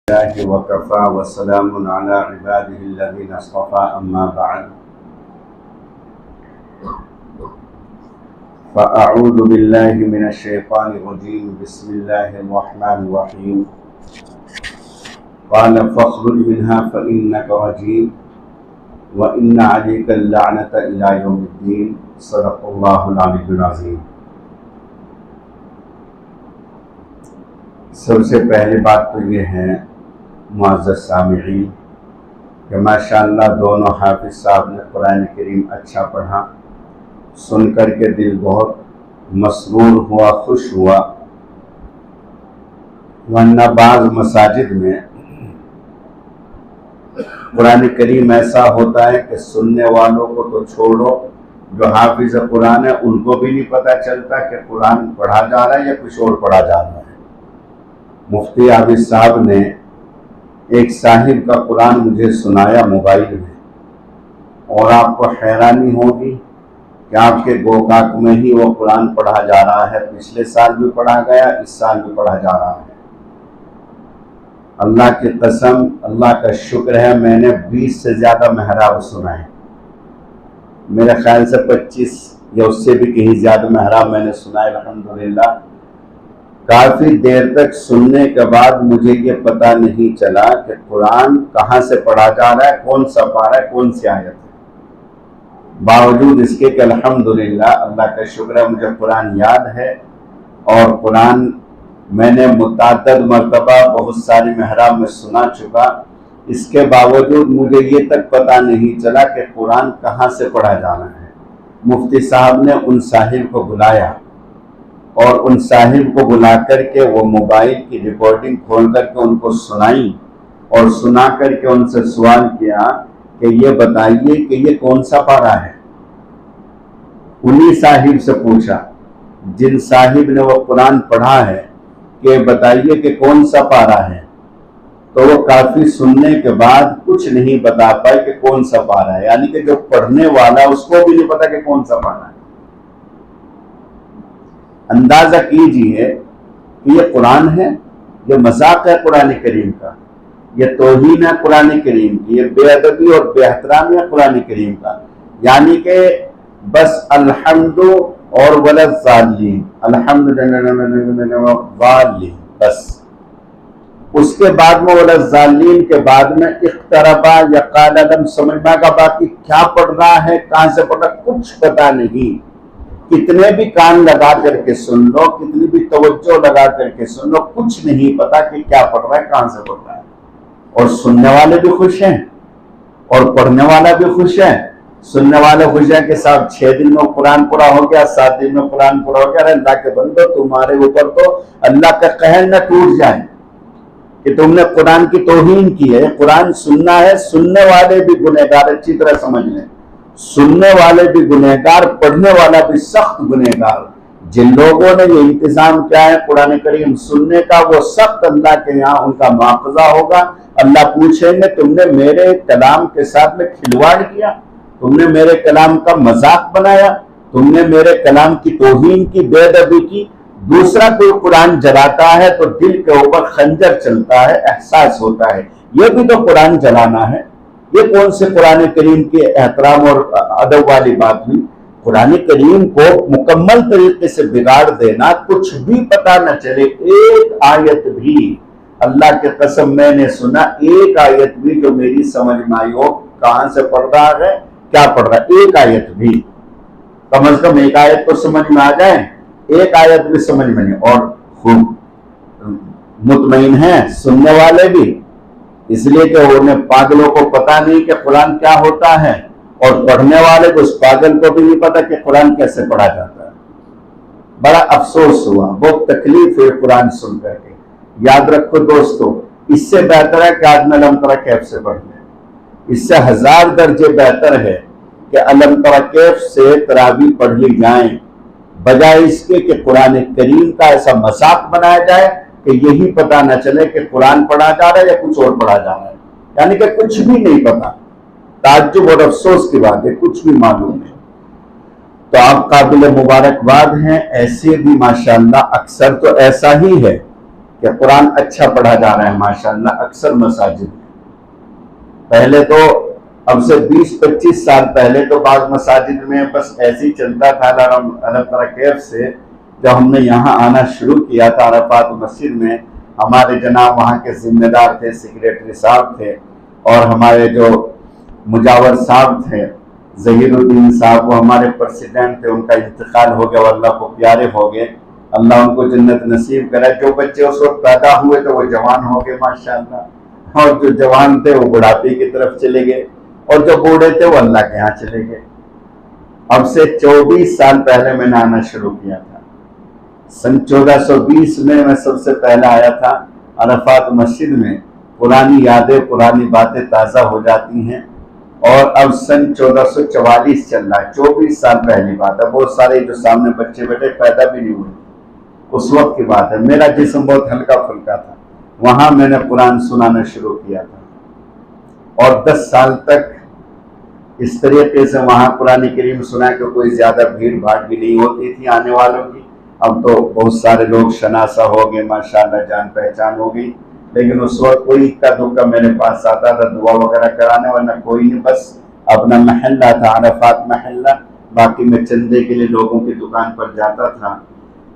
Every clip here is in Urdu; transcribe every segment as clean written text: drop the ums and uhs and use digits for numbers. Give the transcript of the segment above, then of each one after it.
الله وكفى وسلام على عباده الذين اصطفى أما بعد فأعوذ بالله من الشيطان الرجيم بسم الله الرحمن الرحيم قال فاخرج منها فإنك رجيم وإن عليك اللعنة إلى يوم الدين صدق الله العلي العظيم۔ سب سے پہلی بات تو یہ ہے معزز سامعین کہ ماشاءاللہ دونوں حافظ صاحب نے قرآن کریم اچھا پڑھا، سن کر کے دل بہت مسرور ہوا، خوش ہوا۔ ورنہ بعض مساجد میں قرآن کریم ایسا ہوتا ہے کہ سننے والوں کو تو چھوڑو، جو حافظ قرآن ہے ان کو بھی نہیں پتہ چلتا کہ قرآن پڑھا جا رہا ہے یا کچھ اور پڑھا جا رہا ہے۔ مفتی عابد صاحب نے ایک صاحب کا قرآن مجھے سنایا موبائل میں، اور آپ کو حیرانی ہوگی کہ آپ کے گوکاک میں ہی وہ قرآن پڑھا جا رہا ہے۔ پچھلے سال بھی پڑھا گیا، اس سال بھی پڑھا جا رہا ہے۔ اللہ کی قسم، اللہ کا شکر ہے، میں نے 20 سے زیادہ محراب سنا ہے۔ میرے خیال سے 25 یا اس سے بھی کہیں زیادہ محراب میں نے سنا ہے الحمدللہ۔ کافی دیر تک سننے کے بعد مجھے یہ پتہ نہیں چلا کہ قرآن کہاں سے پڑھا جا رہا ہے، کون سا پارہ ہے، کون سی آیت ہے۔ باوجود اس کے کہ الحمدللہ اللہ کا شکر ہے مجھے قرآن یاد ہے، اور قرآن میں نے متعدد مرتبہ بہت ساری محراب میں سنا چکا، اس کے باوجود مجھے یہ تک پتہ نہیں چلا کہ قرآن کہاں سے پڑھا جانا ہے۔ مفتی صاحب نے ان صاحب کو بلایا، اور ان صاحب کو بلا کر کے وہ موبائل کی ریکارڈنگ کھول کر کے ان کو سنائی، اور سنا کر کے ان سے سوال کیا کہ یہ بتائیے کہ یہ کون سا پارہ ہے۔ انہی صاحب سے پوچھا جن صاحب نے وہ قرآن پڑھا ہے کہ بتائیے کہ کون سا پارہ ہے، تو وہ کافی سننے کے بعد کچھ نہیں بتا پائے کہ کون سا پارہ ہے، یعنی کہ جو پڑھنے والا اس کو بھی نہیں پتا کہ کون سا پارہ ہے۔ اندازہ کیجئے کہ یہ قرآن ہے، یہ مذاق ہے قرآن کریم کا، یہ توہین ہے قرآن کریم کی، یہ بے ادبی اور بے احترامی ہے قرآن کریم کا۔ یعنی کہ بس الحمد اور وللضالین، الحمدللہ بس، اس کے بعد میں وللضالین کے بعد میں اقتربا یا قال لم سمجھ میں کا باقی کیا پڑھ رہا ہے، کہاں سے پڑھ رہا ہے، کچھ پتہ نہیں۔ کتنے بھی کان لگا کر کے سن لو، کتنی بھی توجہ لگا کر کے سن لو، کچھ نہیں پتا کہ کیا پڑھ رہا ہے، کہاں سے پڑھ رہا ہے۔ اور سننے والے بھی خوش ہیں اور پڑھنے والا بھی خوش ہے۔ سننے والے خوش ہیں کہ صاحب 6 دن میں قرآن پورا ہو گیا، 7 دن میں قرآن پورا ہو گیا۔ ارے اللہ کے بندو، تمہارے اوپر تو اللہ کا قہر نہ ٹوٹ جائے کہ تم نے قرآن کی توہین کی ہے۔ قرآن سننا ہے، سننے والے بھی گنہگار، اچھی طرح سمجھ لیں، سننے والے بھی گنہگار، پڑھنے والا بھی سخت گنہگار۔ جن لوگوں نے یہ انتظام کیا ہے قرآن کریم سننے کا، وہ سخت اللہ کے یہاں ان کا مواخذہ ہوگا۔ اللہ پوچھیں گے تم نے میرے کلام کے ساتھ میں کھلواڑ کیا، تم نے میرے کلام کا مذاق بنایا، تم نے میرے کلام کی توہین کی، بے ادبی کی۔ دوسرا کوئی قرآن جلاتا ہے تو دل کے اوپر خنجر چلتا ہے، احساس ہوتا ہے یہ بھی تو قرآن جلانا ہے۔ یہ کون سے قرآن کریم کے احترام اور ادب والی بات ہوئی؟ قرآن کریم کو مکمل طریقے سے بگاڑ دینا، کچھ بھی پتہ نہ چلے، ایک آیت بھی، اللہ کے قسم میں نے سنا ایک آیت بھی جو میری سمجھ میں آئی ہو، کہاں سے پڑھ رہا ہے، کیا پڑھ رہا ہے، ایک آیت بھی، کم از کم ایک آیت تو سمجھ میں آ جائے، ایک آیت بھی سمجھ میں نہیں۔ اور خوب مطمئن ہیں سننے والے بھی، اس لیے کہ انہیں پاگلوں کو پتہ نہیں کہ قرآن کیا ہوتا ہے، اور پڑھنے والے کو اس پاگل کو بھی نہیں پتہ کہ قرآن کیسے پڑھا جاتا ہے۔ بڑا افسوس ہوا، بہت تکلیف ہوئی قرآن سن کر کے۔ یاد رکھو دوستو، اس سے بہتر ہے کہ آدمی علم ترى کیف سے پڑھ لے، اس سے 1000 درجے بہتر ہے کہ علم ترى کیف سے تراویح پڑھ لی جائیں، بجائے اس کے کہ قرآن کریم کا ایسا مذاق بنایا جائے کہ یہی پتہ نہ چلے کہ قرآن پڑھا جا رہا ہے یا کچھ اور پڑھا جا رہا ہے، یعنی کہ کچھ بھی نہیں پتا۔ تعجب اور افسوس کی بات ہے، کچھ بھی معلوم نہیں۔ تو آپ قابل مبارکباد ہیں، ایسے بھی ماشاءاللہ اکثر تو ایسا ہی ہے کہ قرآن اچھا پڑھا جا رہا ہے ماشاءاللہ اکثر مساجد میں. پہلے تو اب سے 20-25 سال پہلے تو بعض مساجد میں بس ایسے ہی چلتا تھا. اللہ تعالیٰ کیف سے جب ہم نے یہاں آنا شروع کیا تھا عرفات مسجد میں، ہمارے جناب وہاں کے ذمہ دار تھے، سیکریٹری صاحب تھے، اور ہمارے جو مجاور صاحب تھے ظہیر الدین صاحب، وہ ہمارے پریزیڈنٹ تھے. ان کا انتقال ہو گیا، وہ اللہ کو پیارے ہو گئے، اللہ ان کو جنت نصیب کرے. جو بچے اس وقت پیدا ہوئے تو وہ جوان ہو گئے ماشاءاللہ، اور جو جوان تھے وہ بڑھاپے کی طرف چلے گئے، اور جو بوڑھے تھے وہ اللہ کے ہاں چلے گئے. اب سے 24 سال پہلے میں نے آنا شروع کیا تھا. سن 1420 میں سب سے پہلا آیا تھا عرفات مسجد میں. پرانی یادیں پرانی باتیں تازہ ہو جاتی ہیں. اور اب سن 1444 چل رہا ہے، 24 سال پہلی بات ہے. بہت سارے جو سامنے بچے بیٹھے پیدا بھی نہیں ہوئے، اس وقت کی بات ہے. میرا جسم بہت ہلکا پھلکا تھا، وہاں میں نے قرآن سنانا شروع کیا تھا، اور 10 سال تک اس طریقے سے وہاں قرآن کریم سنا کہ کوئی زیادہ بھیڑ بھاڑ بھی نہیں ہوتی تھی آنے والوں کی. اب تو بہت سارے لوگ شناسا ہو گئے ماشاءاللہ، جان پہچان ہو گئی. لیکن اس وقت کوئی اکا دکا میرے پاس آتا تھا دعا وغیرہ کرانے، ورنہ کوئی نہیں. بس اپنا محلہ تھا عرفات محلہ، باقی میں چندے کے لیے لوگوں کی دکان پر جاتا تھا.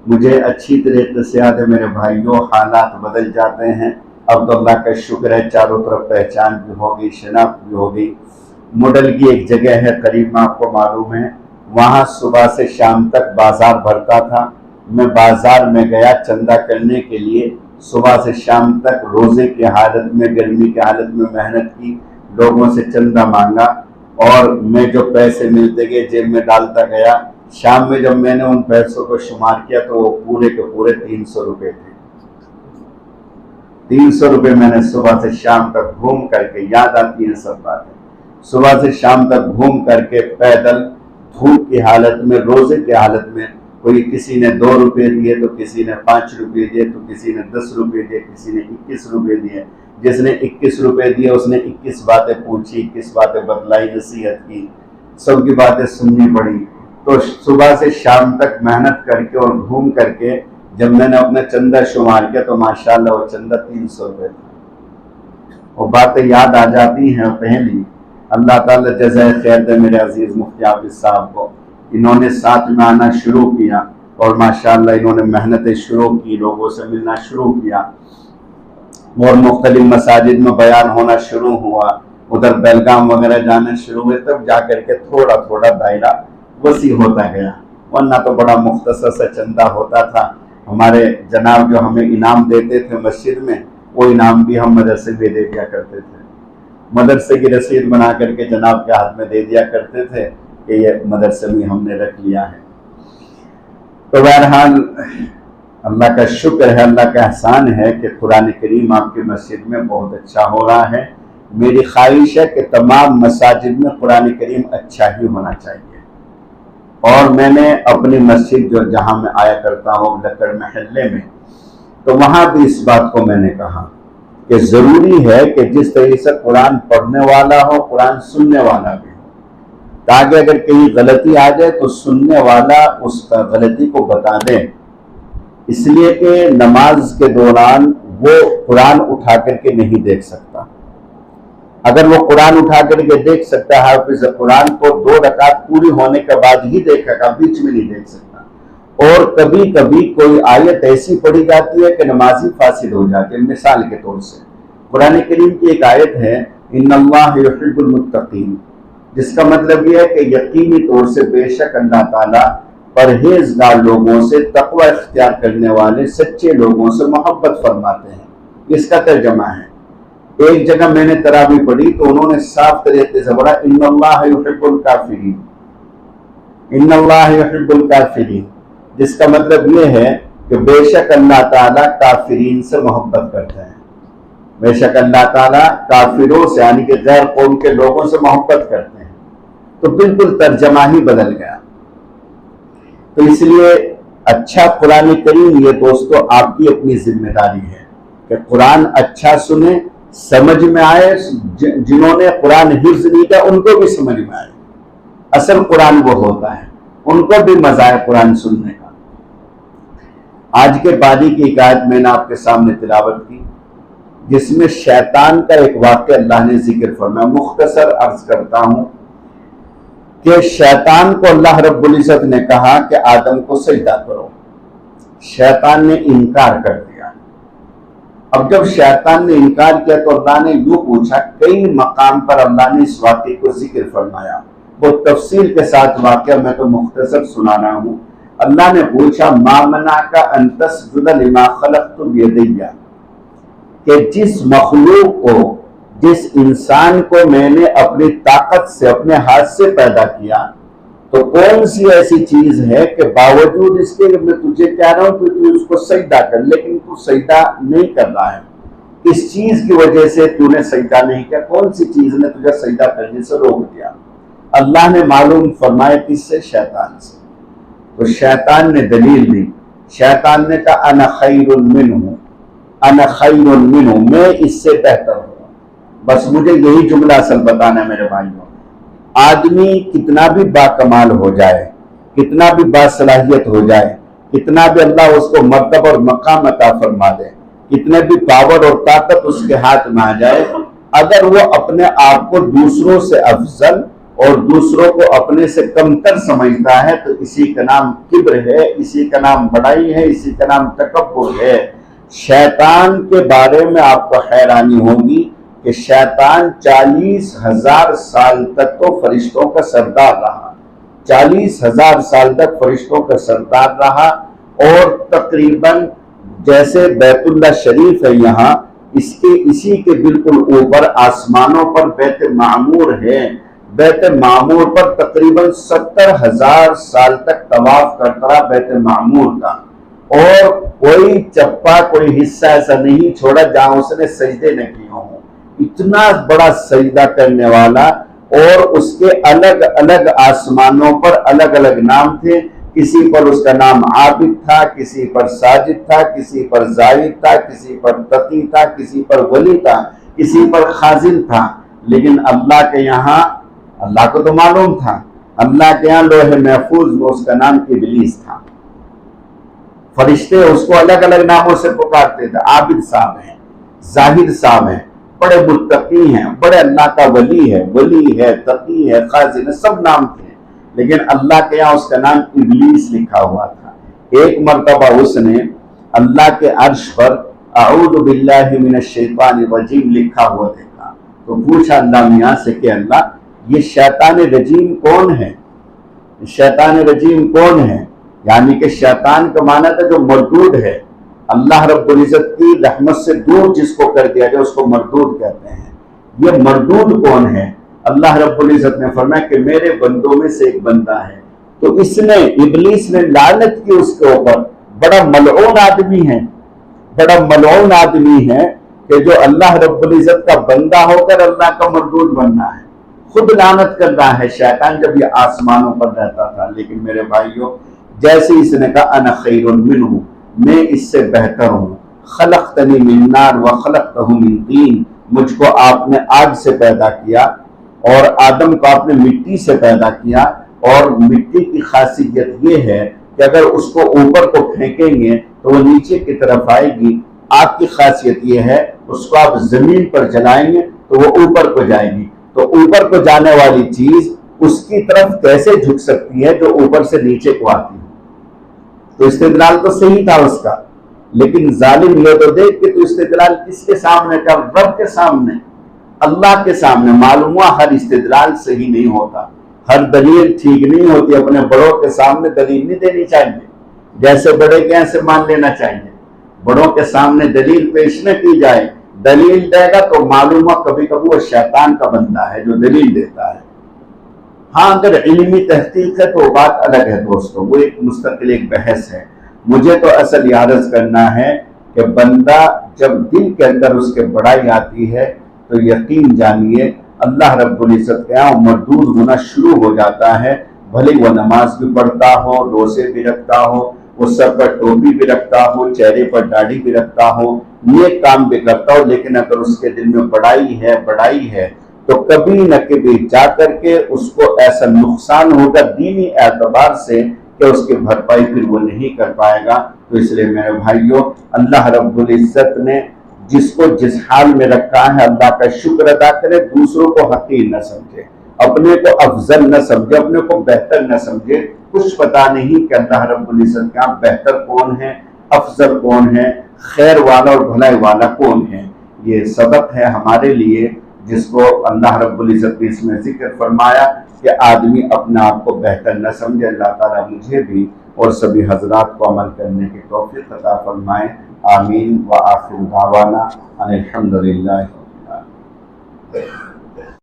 مجھے اچھی طریقے سے یاد ہے میرے بھائیوں، حالات بدل جاتے ہیں. اب تو اللہ کا شکر ہے چاروں طرف پہچان بھی ہوگی، شناخت بھی ہوگی. مڈل کی ایک جگہ ہے قریب میں، آپ کو معلوم ہے، وہاں صبح سے شام تک بازار بھرتا تھا. میں بازار میں گیا چندہ کرنے کے لیے، صبح سے شام تک روزے کی حالت میں، گرمی کی حالت میں محنت کی، لوگوں سے چندہ مانگا، اور میں جو پیسے ملتے گئے جیب میں ڈالتا گیا. شام میں جب میں نے ان پیسوں کو شمار کیا تو وہ پورے کے پورے 300 روپے تھے. 300 روپے میں نے صبح سے شام تک گھوم کر کے، یاد آتی ہیں سب باتیں، صبح سے شام تک گھوم کر کے پیدل دھوپ کی حالت میں، روزے کی حالت میں. کوئی کسی نے 2 روپے دیے تو کسی نے 5 روپے دیے تو کسی نے 10 روپے دیے، کسی نے 21 روپے دیے. جس نے 21 روپے دیے اس نے 21 باتیں پوچھی، 21 باتیں بتلائی، نصیحت کی، سب کی باتیں سننی پڑی. تو صبح سے شام تک محنت کر کے اور گھوم کر کے جب میں نے اپنا چندہ شمار کیا تو ماشاءاللہ وہ چندہ 300 روپے تھا. وہ باتیں یاد آ جاتی ہیں پہلی. اللہ تعالیٰ جزائے خیر دے میرے عزیز مفتی حافظ صاحب کو. انہوں نے ساتھ میں آنا شروع کیا، اور ماشاءاللہ انہوں نے محنتیں شروع کی، لوگوں سے ملنا شروع کیا، اور مختلف مساجد میں بیان ہونا شروع ہوا. ادھر بیلگام وغیرہ جانا شروع ہوئے، تب جا کر کے تھوڑا تھوڑا دائرہ وسیع ہوتا گیا. ورنہ تو بڑا مختصر سا چندہ ہوتا تھا. ہمارے جناب جو ہمیں انعام دیتے تھے مسجد میں، وہ انعام بھی ہم مدرسے میں دے دیا کرتے تھے. مدرسے کی رسید بنا کر کے جناب کے ہاتھ میں دے دیا کرتے تھے کہ یہ مدرسے میں ہم نے رکھ لیا ہے. تو بہرحال اللہ کا شکر ہے، اللہ کا احسان ہے کہ قرآن کریم آپ کی مسجد میں بہت اچھا ہو رہا ہے. میری خواہش ہے کہ تمام مساجد میں قرآن کریم اچھا ہی ہونا چاہیے. اور میں نے اپنی مسجد جو جہاں میں آیا کرتا ہوں لکڑ محلے میں، تو وہاں بھی اس بات کو میں نے کہا کہ ضروری ہے کہ جس طریقے سے قرآن پڑھنے والا ہو، قرآن سننے والا بھی ہو، تاکہ اگر کہیں غلطی آ جائے تو سننے والا اس غلطی کو بتا دے. اس لیے کہ نماز کے دوران وہ قرآن اٹھا کر کے نہیں دیکھ سکتا. اگر وہ قرآن اٹھا کر کے دیکھ سکتا ہے، حافظ قرآن کو 2 رکعت پوری ہونے کے بعد ہی دیکھے گا، بیچ میں نہیں دیکھ سکتا. اور کبھی کبھی کوئی آیت ایسی پڑھی جاتی ہے کہ نمازی فاسد ہو جاتی ہے. مثال کے طور سے قرآن کریم کی ایک آیت ہے ان اللہ یحب المتقین، جس کا مطلب یہ ہے کہ یقینی طور سے بے شک اللہ تعالیٰ پرہیزگار لوگوں سے، تقوی اختیار کرنے والے سچے لوگوں سے محبت فرماتے ہیں. اس کا ترجمہ ہے. ایک جگہ میں نے تراویح پڑھی تو انہوں نے صاف طریقے سے پڑھا ان اللہ یحب الکافرین، ان اللہ یحب الکافرین، جس کا مطلب یہ ہے کہ بے شک اللہ تعالیٰ کافرین سے محبت کرتے ہیں. بے شک اللہ تعالیٰ کافروں سے یعنی کہ غیر قوم کے لوگوں سے محبت کرتے ہیں. تو بالکل ترجمہ ہی بدل گیا. تو اس لیے اچھا قرآن کریم یہ دوستو آپ کی اپنی ذمہ داری ہے کہ قرآن اچھا سنیں، سمجھ میں آئے. جنہوں نے قرآن حفظ نہیں کیا ان کو بھی سمجھ میں آئے. اصل قرآن وہ ہوتا ہے، ان کو بھی مزہ ہے قرآن سننے کا. آج کے باری کی ایک آیت میں نے آپ کے سامنے تلاوت کی جس میں شیطان کا ایک واقعہ اللہ نے ذکر فرمایا. مختصر عرض کرتا ہوں کہ شیطان کو اللہ رب العزت نے کہا کہ آدم کو سجدہ کرو. شیطان نے انکار کر دیا. اب جب شیطان نے انکار کیا تو اللہ نے یوں پوچھا. کئی مقام پر اللہ نے اس واقعے کو ذکر فرمایا. وہ تفصیل کے ساتھ واقعہ میں تو مختصر سنانا ہوں. اللہ نے پوچھا ما منعک ان تسجد لما خلقت بیدی، کہ جس مخلوق کو، جس انسان کو میں نے اپنی طاقت سے، اپنے ہاتھ سے پیدا کیا، تو کون سی ایسی چیز ہے کہ باوجود اس کے میں تجھے کہہ رہا ہوں کہ تو اس کو سجدہ کر، لیکن تو سجدہ نہیں کر رہا ہے. اس چیز کی وجہ سے تو نے سجدہ نہیں کیا. کون سی چیز نے تجھے سجدہ کرنے سے روک دیا؟ اللہ نے معلوم فرمایا کس سے؟ شیطان سے. تو شیطان نے دلیل دی. شیطان نے کہا انا خیر منہ، انا خیر منہ، میں اس سے بہتر ہوں. بس مجھے یہی جملہ اصل بتانا ہے میرے بھائیوں. آدمی کتنا بھی باکمال ہو جائے، کتنا بھی باصلاحیت ہو جائے، کتنا بھی اللہ اس کو مرتبہ اور مقام عطا فرما دے، کتنے بھی پاور اور طاقت اس کے ہاتھ میں آ جائے، اگر وہ اپنے آپ کو دوسروں سے افضل اور دوسروں کو اپنے سے کمتر سمجھتا ہے تو اسی کا نام کبر ہے، اسی کا نام بڑائی ہے، اسی کا نام تکبر ہے. شیطان کے بارے میں آپ کو حیرانی ہوگی کہ شیطان 40,000 سال تک تو فرشتوں کا سردار رہا. 40,000 سال تک فرشتوں کا سردار رہا. اور تقریباً جیسے بیت اللہ شریف ہے یہاں، اسی کے بالکل اوپر آسمانوں پر بیت معمور ہے. بیت معمور پر تقریباً 70,000 سال تک طواف کرتا رہا بیت معمور کا. اور کوئی چپا، کوئی حصہ ایسا نہیں چھوڑا جہاں اس نے سجدے نہ کیے ہوں. اتنا بڑا سجدہ کرنے والا. اور اس کے الگ الگ آسمانوں پر الگ الگ نام تھے. کسی پر اس کا نام عابد تھا، کسی پر ساجد تھا، کسی پر زاہد تھا، کسی پر تقی تھا، کسی پر ولی تھا، کسی پر خازن تھا. لیکن اللہ کے یہاں، اللہ کو تو معلوم تھا، اللہ کے یہاں لوح محفوظ میں اس کا نام ابلیس تھا. فرشتے اس کو الگ الگ ناموں سے پکارتے تھے. عابد صاحب ہیں، زاہد صاحب ہیں، بڑے متقی ہیں، بڑے اللہ کا ولی ہے، تقی ہے، خازن ہے، سب نام تھے. لیکن اللہ کے یہاں اس کا نام ابلیس لکھا ہوا تھا. ایک مرتبہ اس نے اللہ کے عرش پر اعوذ باللہ من الشیطان الرجیم لکھا ہوا دیکھا تو پوچھا اللہ میاں سے کہ اللہ یہ شیطان رجیم کون ہے؟ شیطان رجیم کون ہے؟ یعنی کہ شیطان کا معنی تھا جو مردود ہے. اللہ رب العزت کی رحمت سے دور جس کو کر دیا جائے اس کو مردود کہتے ہیں. یہ مردود کون ہے؟ اللہ رب العزت نے فرمایا کہ میرے بندوں میں سے ایک بندہ ہے. تو اس نے، ابلیس نے لعنت کی اس کے اوپر. بڑا ملعون آدمی ہے، بڑا ملعون آدمی ہے کہ جو اللہ رب العزت کا بندہ ہو کر اللہ کا مردود بننا ہے. خود لعنت کر رہا ہے شیطان جب یہ آسمانوں پر رہتا تھا. لیکن میرے بھائیوں، جیسے اس نے کہا انا خیر منہ، میں اس سے بہتر ہوں. خلقتنی من نار وخلقتہ من طین، مجھ کو آپ نے آگ سے پیدا کیا اور آدم کو آپ نے مٹی سے پیدا کیا. اور مٹی کی خاصیت یہ ہے کہ اگر اس کو اوپر کو پھینکیں گے تو وہ نیچے کی طرف آئے گی. آگ کی خاصیت یہ ہے اس کو آپ زمین پر جلائیں گے تو وہ اوپر کو جائے گی. تو اوپر کو جانے والی چیز اس کی طرف کیسے جھک سکتی ہے جو اوپر سے نیچے کو آتی ہے؟ تو استدلال تو صحیح تھا اس کا. لیکن ظالم یہ تو دیکھ کہ تو استدلال کس کے سامنے کا؟ رب کے سامنے، اللہ کے سامنے. معلوم ہوا ہر استدلال صحیح نہیں ہوتا، ہر دلیل ٹھیک نہیں ہوتی. اپنے بڑوں کے سامنے دلیل نہیں دینی چاہیے، جیسے بڑے کے ایسے مان لینا چاہیے. بڑوں کے سامنے دلیل پیش نہ کی جائے. دلیل دے گا تو معلوم ہوا کبھی کبھی وہ شیطان کا بندہ ہے جو دلیل دیتا ہے. ہاں اگر علمی تحقیق ہے تو بات الگ ہے دوستوں، وہ ایک مستقل ایک بحث ہے. مجھے تو اصل یہ عرض کرنا ہے کہ بندہ جب دل کے اندر اس کے بڑائی آتی ہے تو یقین جانیے اللہ رب العزت کے یہاں مردود ہونا شروع ہو جاتا ہے. بھلے وہ نماز بھی پڑھتا ہو، روزے بھی رکھتا ہو، وہ سر پر ٹوپی بھی رکھتا ہو، چہرے پر داڑھی بھی رکھتا ہو، نیک کام بھی کرتا ہو، لیکن اگر اس کے دل میں بڑائی ہے تو کبھی نہ کبھی جا کر کے اس کو ایسا نقصان ہوگا دینی اعتبار سے کہ اس کی بھرپائی پھر وہ نہیں کر پائے گا۔ تو اس لیے میرے بھائیوں، اللہ رب العزت نے جس کو جس حال میں رکھا ہے اللہ کا شکر ادا کرے، دوسروں کو حقیر نہ سمجھے، اپنے کو افضل نہ سمجھے، اپنے کو بہتر نہ سمجھے۔ کچھ پتا نہیں کہ اللہ رب العزت کا بہتر کون ہے، افضل کون ہے، خیر والا اور بھلائی والا کون ہے۔ یہ سبق ہے ہمارے لیے جس کو اللہ رب العزت نے اس میں ذکر فرمایا کہ آدمی اپنا آپ کو بہتر نہ سمجھے۔ اللہ تعالیٰ مجھے بھی اور سبھی حضرات کو عمل کرنے کی توفیق عطا فرمائے۔ آمین۔ وآخر دعوانا ان الحمد للہ۔